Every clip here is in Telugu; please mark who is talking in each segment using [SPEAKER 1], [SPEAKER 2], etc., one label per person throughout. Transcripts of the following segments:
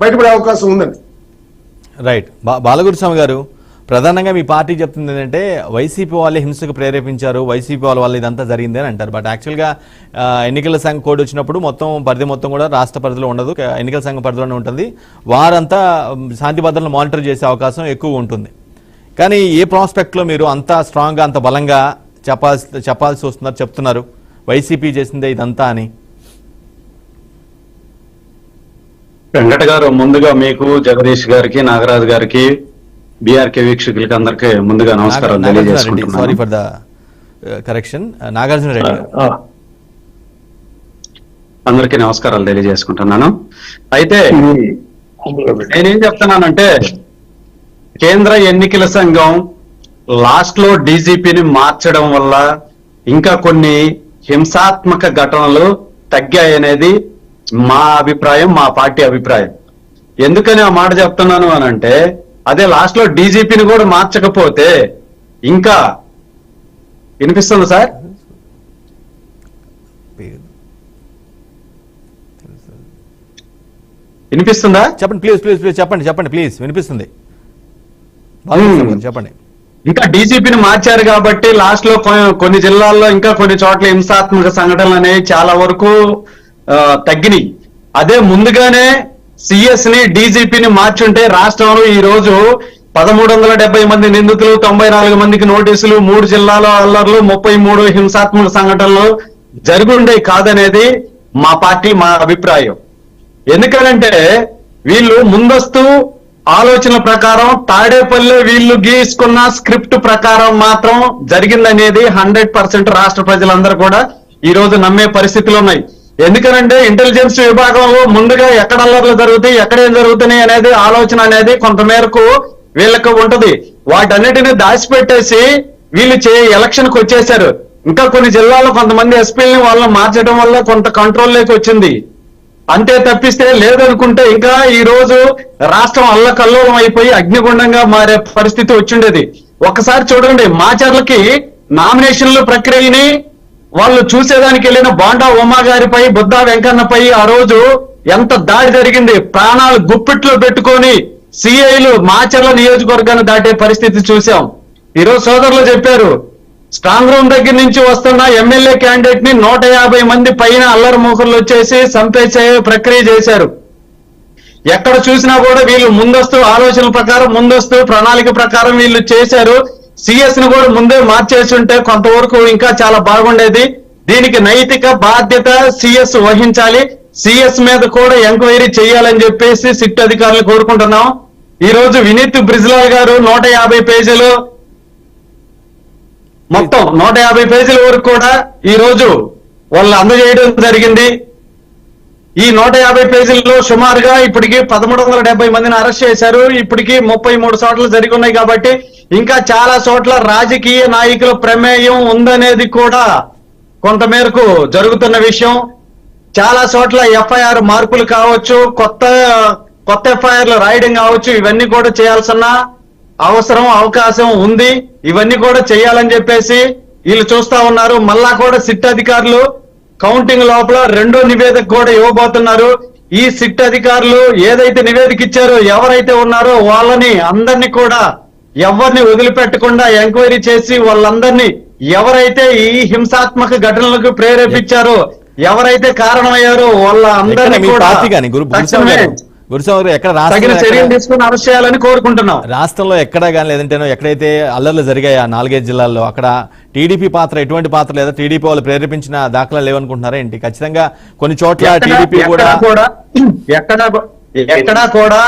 [SPEAKER 1] బయటపడే అవకాశం ఉందండి.
[SPEAKER 2] రైట్. బాలగురుస్వామి గారు, ప్రధానంగా మీ పార్టీ చెప్తుంది ఏంటంటే వైసీపీ వాళ్ళే హింసకు ప్రేరేపించారు, వైసీపీ వాళ్ళ వల్ల ఇదంతా జరిగింది అని అంటారు. బట్ యాక్చువల్గా ఎన్నికల సంఘం కోడ్ వచ్చినప్పుడు పరిధి మొత్తం కూడా రాష్ట్ర పరిధిలో ఉండదు, ఎన్నికల సంఘం పరిధిలోనే ఉంటుంది. వారంతా శాంతి భద్రతలను మానిటర్ చేసే అవకాశం ఎక్కువ ఉంటుంది. కానీ ఏ ప్రాస్పెక్ట్లో మీరు అంత స్ట్రాంగ్గా అంత బలంగా చెప్పాల్సి వస్తున్నారు, చెప్తున్నారు వైసీపీ చేసిందే ఇదంతా అని?
[SPEAKER 3] వెంకట గారు, ముందుగా మీకు, జగదీష్ గారికి, నాగరాజు గారికి, బీఆర్కే వీక్షకులకి అందరికి ముందుగా నమస్కారం తెలియజేసుకుంటున్నాను.
[SPEAKER 2] Sorry for the correction, Nagarjuna Reddy గారు.
[SPEAKER 3] అందరికీ నమస్కారాలు తెలియజేసుకుంటున్నాను. అయితే నేనేం చెప్తున్నానంటే, కేంద్ర ఎన్నికల సంఘం లాస్ట్ లో డీజీపీని మార్చడం వల్ల ఇంకా కొన్ని హింసాత్మక ఘటనలు తగ్గాయనేది మా అభిప్రాయం, మా పార్టీ అభిప్రాయం. ఎందుకని ఆ మాట చెప్తున్నాను అని అంటే, అదే లాస్ట్ లో డీజీపీని కూడా మార్చకపోతే ఇంకా వినిపిస్తుంది సార్? వినిపిస్తుందా?
[SPEAKER 2] చెప్పండి ప్లీజ్ చెప్పండి ప్లీజ్, వినిపిస్తుంది, చెప్పండి.
[SPEAKER 3] ఇంకా డీజీపీని మార్చారు కాబట్టి లాస్ట్ లో కొన్ని జిల్లాల్లో ఇంకా కొన్ని చోట్ల హింసాత్మక సంఘటనలు అనేవి చాలా వరకు తగ్గినాయి. అదే ముందుగానే సిఎస్ ని డీజీపీని మార్చుంటే రాష్ట్రంలో ఈ రోజు 1370 మంది నిందితులు, 94 మందికి నోటీసులు, 3 జిల్లాల అల్లర్లు, 33 హింసాత్మక సంఘటనలు జరుగుండే కాదనేది మా పార్టీ, మా అభిప్రాయం. ఎందుకనంటే వీళ్ళు ముందస్తు ఆలోచన ప్రకారం తాడేపల్లి వీళ్ళు గీసుకున్న స్క్రిప్ట్ ప్రకారం మాత్రం జరిగిందనేది 100% రాష్ట్ర ప్రజలందరూ కూడా ఈ రోజు నమ్మే పరిస్థితులు ఉన్నాయి. ఎందుకనంటే ఇంటెలిజెన్స్ విభాగంలో ముందుగా ఎక్కడ అల్లర్లు జరుగుతాయి, ఎక్కడేం జరుగుతున్నాయి అనేది ఆలోచన అనేది కొంతమేరకు వీళ్ళకు ఉంటది. వాటన్నిటిని దాచిపెట్టేసి వీళ్ళు ఎలక్షన్ కు వచ్చేసారు. ఇంకా కొన్ని జిల్లాల్లో కొంతమంది ఎస్పీలని వాళ్ళని మార్చడం వల్ల కొంత కంట్రోల్ లేక వచ్చింది. అంతే తప్పిస్తే లేదనుకుంటే ఇంకా ఈ రోజు రాష్ట్రం అల్లకల్లోలం అయిపోయి అగ్నిగుండంగా మారే పరిస్థితి వచ్చిండేది. ఒకసారి చూడండి, మాచర్లకి నామినేషన్ల ప్రక్రియని వాళ్ళు చూసేదానికి వెళ్ళిన బోండా ఉమా గారిపై, బుద్ధా వెంకన్నపై ఆ రోజు ఎంత దాడి జరిగింది. ప్రాణాలు గుప్పిట్లో పెట్టుకొని సిఐలు మాచర్ల నియోజకవర్గాన్ని దాటే పరిస్థితి చూసాం. ఈరోజు సోదరులు చెప్పారు, స్ట్రాంగ్ రూమ్ దగ్గర నుంచి వస్తున్న ఎమ్మెల్యే క్యాండిడేట్ ని 150 మంది పైన అల్లరి మూకర్లు వచ్చేసి చంపేసే ప్రక్రియ చేశారు. ఎక్కడ చూసినా కూడా వీళ్ళు ముందస్తు ఆలోచనల ప్రకారం, ముందస్తు ప్రణాళిక ప్రకారం వీళ్ళు చేశారు. సిఎస్ ని కూడా ముందే మార్చేసి ఉంటే కొంతవరకు ఇంకా చాలా బాగుండేది. దీనికి నైతిక బాధ్యత సిఎస్ వహించాలి. సిఎస్ మీద కూడా ఎంక్వైరీ చేయాలని చెప్పేసి సిట్ అధికారులు కోరుకుంటున్నాం. ఈ రోజు వినీత్ బ్రిజ్లాల్ గారు 150 పేజీలు, మొత్తం 150 పేజీల వరకు కూడా ఈ రోజు వాళ్ళు అందజేయడం జరిగింది. ఈ 150 పేజీల్లో సుమారుగా ఇప్పటికి 1370 మందిని అరెస్ట్ చేశారు. ఇప్పటికి 33 చోట్ల జరిగి ఉన్నాయి. కాబట్టి ఇంకా చాలా చోట్ల రాజకీయ నాయకుల ప్రమేయం ఉందనేది కూడా కొంతమేరకు జరుగుతున్న విషయం. చాలా చోట్ల ఎఫ్ఐఆర్ మార్పులు కావచ్చు, కొత్త ఎఫ్ఐఆర్లు రాయడం కావచ్చు, ఇవన్నీ కూడా చేయాల్సిన అవసరం, అవకాశం ఉంది. ఇవన్నీ కూడా చేయాలని చెప్పేసి వీళ్ళు చూస్తా ఉన్నారు. మళ్ళా కూడా సిట్ అధికారులు కౌంటింగ్ లోపల రెండో నివేదిక కూడా ఇవ్వబోతున్నారు. ఈ సిట్ అధికారులు ఏదైతే నివేదిక ఇచ్చారో, ఎవరైతే ఉన్నారో వాళ్ళని అందరినీ కూడా ఎవరిని వదిలిపెట్టకుండా ఎంక్వైరీ చేసి వాళ్ళందరినీ ఎవరైతే ఈ హింసాత్మక ఘటనలకు ప్రేరేపించారో, ఎవరైతే కారణమయ్యారో వాళ్ళ అందరినీ కూడా తగిన చర్యలు తీసుకుని అరెస్ట్ చేయాలని కోరుకుంటున్నాం.
[SPEAKER 2] రాష్ట్రంలో ఎక్కడా కానీ లేదంటేనో ఎక్కడైతే అల్లర్లు జరిగాయి 4-5 జిల్లాల్లో అక్కడ టీడీపీ పాత్ర ఎటువంటి పాత్ర లేదా టీడీపీ వాళ్ళు ప్రేరేపించిన దాఖలా లేవనుకుంటున్నారా ఏంటి? ఖచ్చితంగా కొన్ని చోట్ల టీడీపీ కూడా
[SPEAKER 3] ఎక్కడా కూడా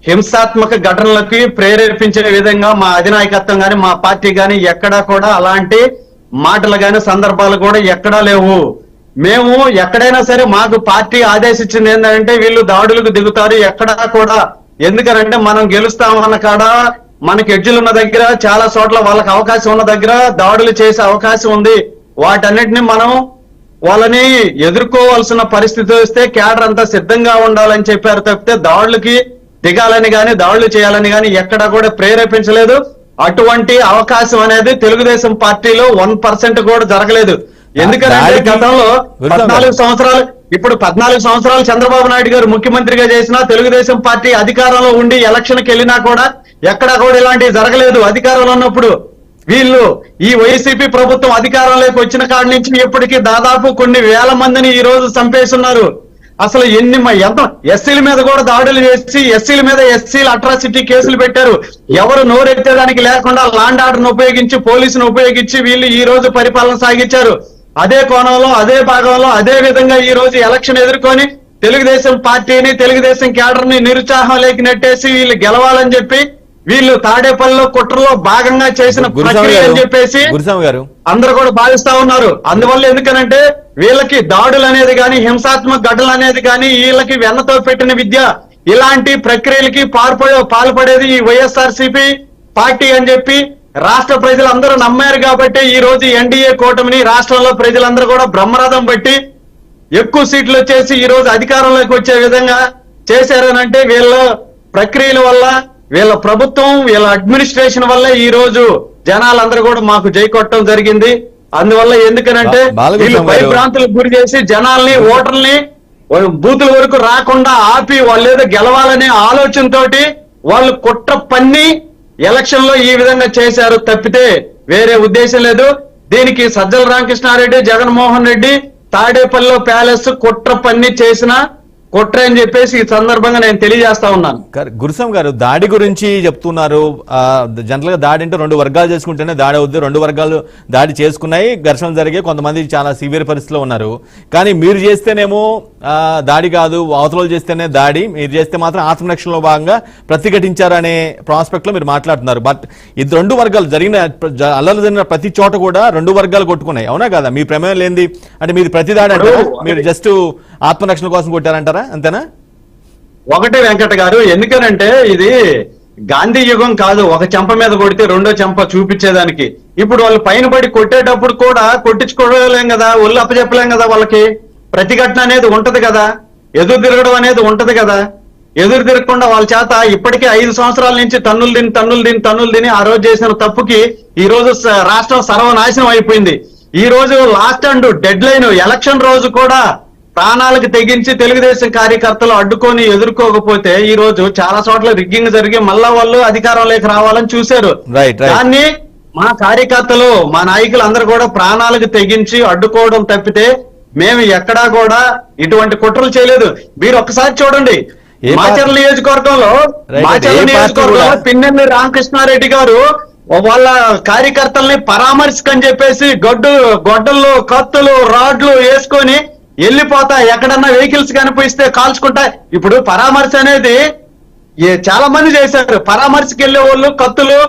[SPEAKER 3] హింసాత్మక ఘటనలకి ప్రేరేపించే విధంగా మా అధినాయకత్వం గాని, మా పార్టీ గాని ఎక్కడా కూడా అలాంటి మాటలు గాని, సందర్భాలు కూడా ఎక్కడా లేవు. మేము ఎక్కడైనా సరే మాకు పార్టీ ఆదేశించింది ఏంటంటే వీళ్ళు దాడులకు దిగుతారు ఎక్కడా కూడా. ఎందుకనంటే మనం గెలుస్తామన్న కాడ, మనకి ఎడ్జులు ఉన్న దగ్గర, చాలా చోట్ల వాళ్ళకి అవకాశం ఉన్న దగ్గర దాడులు చేసే అవకాశం ఉంది. వాటన్నిటిని మనం వాళ్ళని ఎదుర్కోవాల్సిన పరిస్థితి వస్తే కేడర్ అంతా సిద్ధంగా ఉండాలని చెప్పారు తప్పితే దాడులకి దిగాలని గాని, దాడులు చేయాలని గాని ఎక్కడా కూడా ప్రేరేపించలేదు. అటువంటి అవకాశం అనేది తెలుగుదేశం పార్టీలో 1% కూడా జరగలేదు. ఎందుకంటే గతంలో 14 ఇప్పుడు 14 సంవత్సరాలు చంద్రబాబు నాయుడు గారు ముఖ్యమంత్రిగా చేసినా, తెలుగుదేశం పార్టీ అధికారంలో ఉండి ఎలక్షన్కి వెళ్ళినా కూడా ఎక్కడా కూడా ఇలాంటివి జరగలేదు. అధికారంలో ఉన్నప్పుడు వీళ్ళు ఈ వైసీపీ ప్రభుత్వం అధికారంలోకి వచ్చిన కాడి నుంచి ఇప్పటికీ దాదాపు కొన్ని వేల మందిని ఈ రోజు చంపేస్తున్నారు. అసలు ఎంత ఎస్సీల మీద కూడా దాడులు చేసి ఎస్సీల మీద ఎస్సీల అట్రాసిటీ కేసులు పెట్టారు. ఎవరు నోరెత్తేదానికి లేకుండా లాండ్ ఆర్డర్ను ఉపయోగించి, పోలీసును ఉపయోగించి వీళ్ళు ఈ రోజు పరిపాలన సాగించారు. అదే కోణంలో, అదే భాగంలో, అదే విధంగా ఈ రోజు ఎలక్షన్ ఎదుర్కొని తెలుగుదేశం పార్టీని, తెలుగుదేశం క్యాడర్ని నిరుత్సాహంలోకి నెట్టేసి వీళ్ళు గెలవాలని చెప్పి వీళ్ళు తాడేపల్లిలో కుట్రలో భాగంగా చేసిన ప్రక్రియ అని చెప్పేసి అందరూ కూడా భావిస్తా ఉన్నారు. అందువల్ల ఎందుకనంటే వీళ్ళకి దాడులు అనేది కానీ, హింసాత్మక ఘటనలు అనేది కానీ, వీళ్ళకి వెన్నతో పెట్టిన విద్య, ఇలాంటి ప్రక్రియలకి పాల్పడేది ఈ వైఎస్ఆర్సీపీ పార్టీ అని చెప్పి రాష్ట్ర ప్రజలందరూ నమ్మారు. కాబట్టి ఈ రోజు ఎన్డీఏ కూటమిని రాష్ట్రంలో ప్రజలందరూ కూడా బ్రహ్మరథం బట్టి ఎక్కువ సీట్లు వచ్చేసి ఈ రోజు అధికారంలోకి వచ్చే విధంగా చేశారనంటే వీళ్ళ ప్రక్రియల వల్ల, వీళ్ళ ప్రభుత్వం, వీళ్ళ అడ్మినిస్ట్రేషన్ వల్ల ఈ రోజు జనాలందరూ కూడా మాకు జై కొట్టడం జరిగింది. అందువల్ల ఎందుకనంటే వీళ్ళు భయభ్రాంతులకు గురి చేసి జనాల్ని, ఓటర్ని బూతుల వరకు రాకుండా ఆపి వాళ్ళు ఏదో గెలవాలనే ఆలోచనతోటి వాళ్ళు కుట్ర పన్ని ఎలక్షన్ లో ఈ విధంగా చేశారు తప్పితే వేరే ఉద్దేశం లేదు. దీనికి సజ్జల రామకృష్ణారెడ్డి, జగన్మోహన్ రెడ్డి తాడేపల్లిలో ప్యాలెస్ కుట్ర పన్ని చేసిన కుట్ర అని చెప్పేసి ఈ సందర్భంగా నేను తెలియజేస్తా ఉన్నాను.
[SPEAKER 2] గురుస్వామి గారు, దాడి గురించి చెప్తున్నారు. జనరల్ గా దాడి అంటే 2 వర్గాలు చేసుకుంటేనే దాడి అవుద్ది. 2 వర్గాలు దాడి చేసుకున్నాయి, ఘర్షణ జరిగే, కొంతమంది చాలా సివియర్ పరిస్థితిలో ఉన్నారు. కానీ మీరు చేస్తేనేమో దాడి కాదు, అవతల చేస్తేనే దాడి, మీరు చేస్తే మాత్రం ఆత్మరక్షణలో భాగంగా ప్రతిఘటించారనే ప్రాస్పెక్ట్ లో మీరు మాట్లాడుతున్నారు. బట్ ఇది 2 వర్గాలు అల్లర్లు జరిగిన ప్రతి చోట కూడా 2 వర్గాలు కొట్టుకున్నాయి, అవునా కదా? మీ ప్రమేయం లేనిది అంటే మీరు ప్రతి దాడి అంటారా? మీరు జస్ట్ ఆత్మరక్షణ కోసం కొట్టారంటారా? అంతేనా?
[SPEAKER 3] ఒకటి వెంకట గారు, ఎందుకనంటే ఇది గాంధీ యుగం కాదు. ఒక చెంప మీద కొడితే రెండో చెంప చూపించేదానికి. ఇప్పుడు వాళ్ళు పైన పడి కొట్టేటప్పుడు కూడా కొట్టించుకోలేం కదా, ఒళ్ళు అప్పచెప్పలేం కదా, వాళ్ళకి ప్రతిఘటన అనేది ఉంటది కదా, ఎదురు తిరగడం అనేది ఉంటది కదా. ఎదురు తిరగకుండా వాళ్ళ చేత ఇప్పటికే 5 సంవత్సరాల నుంచి తన్నులు తిని ఆ రోజు చేసిన తప్పుకి ఈ రోజు రాష్ట్రం సర్వనాశనం అయిపోయింది. ఈ రోజు last and dead line election రోజు కూడా ప్రాణాలకు తెగించి తెలుగుదేశం కార్యకర్తలు అడ్డుకొని ఎదుర్కోకపోతే ఈ రోజు చాలా చోట్ల రిగ్గింగ్ జరిగి మళ్ళా వాళ్ళు అధికారంలోకి రావాలని చూశారు. దాన్ని మా కార్యకర్తలు, మా నాయకులు అందరూ కూడా ప్రాణాలకు తెగించి అడ్డుకోవడం తప్పితే మేము ఎక్కడా కూడా ఇటువంటి కుట్రలు చేయలేదు. మీరు ఒక్కసారి చూడండి, మాచర్ల నియోజకవర్గంలో పిన్నెల్లి రామకృష్ణారెడ్డి గారు వాళ్ళ కార్యకర్తల్ని పరామర్శకని చెప్పేసి గొడ్డల్లో కత్తులు, రాడ్లు వేసుకొని వెళ్ళిపోతా, ఎక్కడన్నా వెహికల్స్ కనిపిస్తే కాల్చుకుంటా. ఇప్పుడు పరామర్శ అనేది చాలా మంది చేశారు. పరామర్శకి వెళ్లే వాళ్ళు కత్తులు,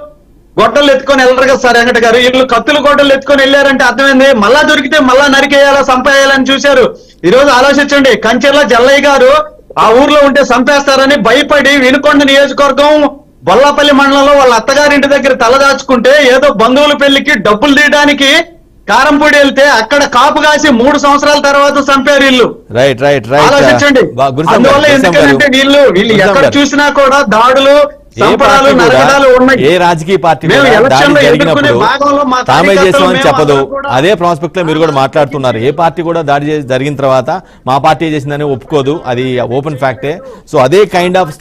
[SPEAKER 3] గొడ్డలు ఎత్తుకొని వెళ్ళరు కదా సార్ వెంకట గారు. వీళ్ళు కత్తులు, గొడ్డలు ఎత్తుకొని వెళ్ళారంటే అర్థమైంది మళ్ళా దొరికితే మళ్ళా నరికేయాలా, చంపేయాలని చూశారు. ఈ రోజు ఆలోచించండి, కంచెర్ల జల్లయ్య గారు ఆ ఊర్లో ఉంటే చంపేస్తారని భయపడి వినుకొండ నియోజకవర్గం బొల్లాపల్లి మండలంలో వాళ్ళ అత్తగారింటి దగ్గర తలదాచుకుంటే ఏదో బంధువుల పెళ్లికి డబ్బులు తీయడానికి కారంపూడి వెళ్తే అక్కడ కాపు కాసి 3 సంవత్సరాల తర్వాత చంపారు వీళ్ళు. ఆలోచించండి. అందువల్ల ఎందుకంటే వీళ్ళు ఎక్కడ చూసినా కూడా దాడులు, సంపడాలు, నరకడాలు ఉన్నాయి.
[SPEAKER 2] ఏ రాజకీయ పార్టీ తామే చేసామని చెప్పదు. అదే ప్రాస్పెక్ట్ లో మీరు కూడా మాట్లాడుతున్నారు. ఏ పార్టీ కూడా దాడి జరిగిన తర్వాత మా పార్టీ చేసిందని ఒప్పుకోదు, అది ఓపెన్ ఫ్యాక్టే. సో అదే కైండ్ ఆఫ్